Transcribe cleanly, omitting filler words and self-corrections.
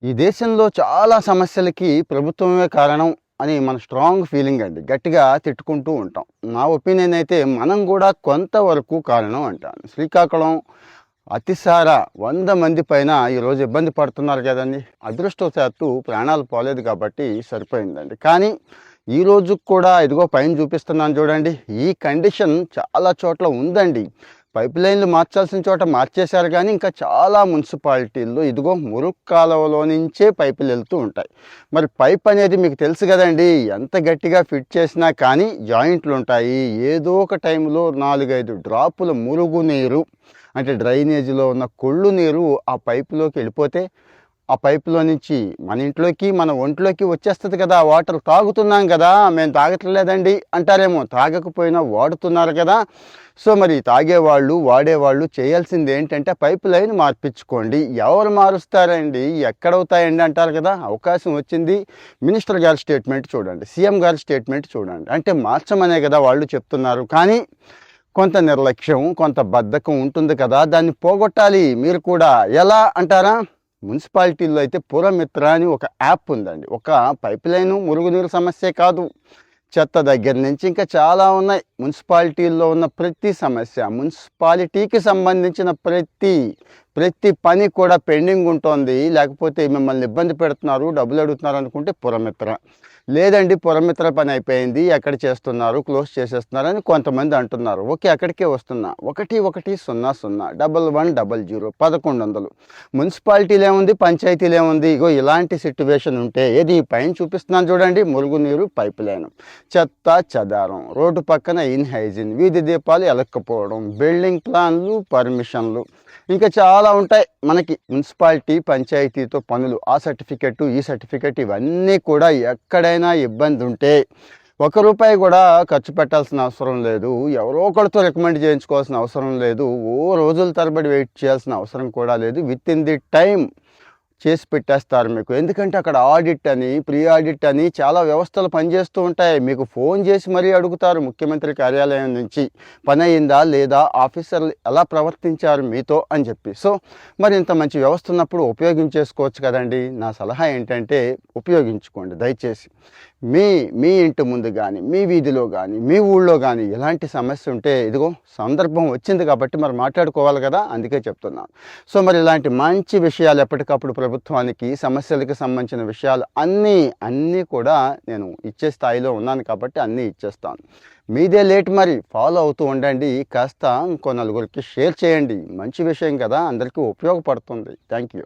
ఈ దేశంలో చాలా సమస్యలకి ప్రభుత్వమే కారణం అని మన స్ట్రాంగ్ ఫీలింగ్ అండి. గట్టిగా తిట్టుకుంటూ ఉంటాం. నా ఒపీనియన్ అయితే మనం కూడా కొంతవరకు కారణం అంటాను. శ్రీకాకుళం అతిసార 100 మంది పైన ఈరోజు ఇబ్బంది పడుతున్నారు కదండి. అదృష్టవశాత్తు ప్రాణాలు పోలేదు కాబట్టి సరిపోయిందండి. కానీ ఈ రోజు కూడా ఇదిగో పైన చూపిస్తున్నాను చూడండి. ఈ కండిషన్ చాలా చోట్ల ఉందండి. పైప్ లైన్లు మార్చాల్సిన చోట మార్చేశారు కానీ ఇంకా చాలా మున్సిపాలిటీల్లో ఇదిగో మురుగు కాలువలో నుంచే పైపులు వెళ్తూ ఉంటాయి. మరి పైప్ అనేది మీకు తెలుసు కదండి, ఎంత గట్టిగా ఫిట్ చేసినా కానీ జాయింట్లు ఉంటాయి. ఏదో ఒక టైంలో 4-5 డ్రాపుల మురుగునీరు అంటే డ్రైనేజీలో ఉన్న కొళ్ళు నీరు ఆ పైపులోకి వెళ్ళిపోతే ఆ పైపులో నుంచి మన ఇంట్లోకి మన ఒంట్లోకి వచ్చేస్తుంది కదా. వాటర్ తాగుతున్నాం కదా, మేము తాగట్లేదండి అంటారేమో. తాగకపోయినా వాడుతున్నారు కదా. సో మరి తాగేవాళ్ళు వాడేవాళ్ళు చేయాల్సింది ఏంటంటే పైప్ లైన్ మార్పించుకోండి. ఎవరు మారుస్తారండి, ఎక్కడవుతాయండి అంటారు కదా. అవకాశం వచ్చింది. మినిస్టర్ గారి స్టేట్మెంట్ చూడండి, సీఎం గారి స్టేట్మెంట్ చూడండి. అంటే మార్చమనే కదా వాళ్ళు చెప్తున్నారు. కానీ కొంత నిర్లక్ష్యం, కొంత బద్ధకం ఉంటుంది కదా, దాన్ని పోగొట్టాలి మీరు కూడా. ఎలా అంటారా? మున్సిపాలిటీల్లో అయితే పురమిత్ర అని ఒక యాప్ ఉందండి. ఒక పైప్ లైను మురుగునీరు సమస్యే కాదు, చెత్త దగ్గర నుంచి ఇంకా చాలా ఉన్నాయి. మున్సిపాలిటీల్లో ఉన్న ప్రతి సమస్య, మున్సిపాలిటీకి సంబంధించిన ప్రతి పని కూడా పెండింగ్ ఉంటుంది. లేకపోతే మిమ్మల్ని ఇబ్బంది పెడుతున్నారు, డబ్బులు అడుగుతున్నారు అనుకుంటే పురమిత్ర. లేదండి పురమిత్ర పని అయిపోయింది, ఎక్కడ చేస్తున్నారు, క్లోజ్ చేసేస్తున్నారు అని కొంతమంది అంటున్నారు. ఓకే, అక్కడికే వస్తున్నా. 1100 1100 మున్సిపాలిటీలు ఏముంది, పంచాయతీలు ఏముంది. ఇగో ఇలాంటి సిట్యువేషన్ ఉంటే ఏది పైన చూపిస్తున్నాను చూడండి. మురుగునీరు పైపు లైన్, చెత్త చెదారం, రోడ్డు పక్కన ఇన్హైజిన్, వీధి దీపాలు ఎలక్కపోవడం, బిల్డింగ్ ప్లాన్లు, పర్మిషన్లు, ఇంకా చాలా ఉంటాయి మనకి మున్సిపాలిటీ పంచాయతీతో పనులు. ఆ సర్టిఫికెట్ ఈ సర్టిఫికెట్ ఇవన్నీ కూడా ఎక్కడైనా ఇబ్బంది ఉంటే ₹1 కూడా ఖర్చు పెట్టాల్సిన అవసరం లేదు. ఎవరో ఒకరితో రికమెండ్ చేయించుకోవాల్సిన అవసరం లేదు. రోజుల తరబడి వెయిట్ చేయాల్సిన అవసరం కూడా లేదు. విత్ ఇన్ ది టైం చేసి పెట్టేస్తారు మీకు. ఎందుకంటే అక్కడ ఆడిట్ అని, ప్రీ ఆడిట్ అని చాలా వ్యవస్థలు పనిచేస్తూ ఉంటాయి. మీకు ఫోన్ చేసి మరీ అడుగుతారు ముఖ్యమంత్రి కార్యాలయం నుంచి, పని అయిందా లేదా, ఆఫీసర్లు ఎలా ప్రవర్తించారు మీతో అని చెప్పి. సో మరి ఇంత మంచి వ్యవస్థ ఉన్నప్పుడు ఉపయోగించేసుకోవచ్చు కదండి. నా సలహా ఏంటంటే ఉపయోగించుకోండి దయచేసి. మీ ఇంటి ముందు కానీ, మీ వీధిలో కానీ, మీ ఊళ్ళో కానీ ఎలాంటి సమస్య ఉంటే ఇదిగో సందర్భం వచ్చింది కాబట్టి మరి మాట్లాడుకోవాలి కదా, అందుకే చెప్తున్నాను. సో మరి ఇలాంటి మంచి విషయాలు ఎప్పటికప్పుడు ప్రభుత్వానికి సమస్యలకు సంబంధించిన విషయాలు అన్నీ కూడా నేను ఇచ్చే స్థాయిలో ఉన్నాను కాబట్టి అన్నీ ఇచ్చేస్తాను. మీదే లేట్, మరి ఫాలో అవుతూ ఉండండి. కాస్త ఇంకో నలుగురికి షేర్ చేయండి. మంచి విషయం కదా, అందరికీ ఉపయోగపడుతుంది. Thank you.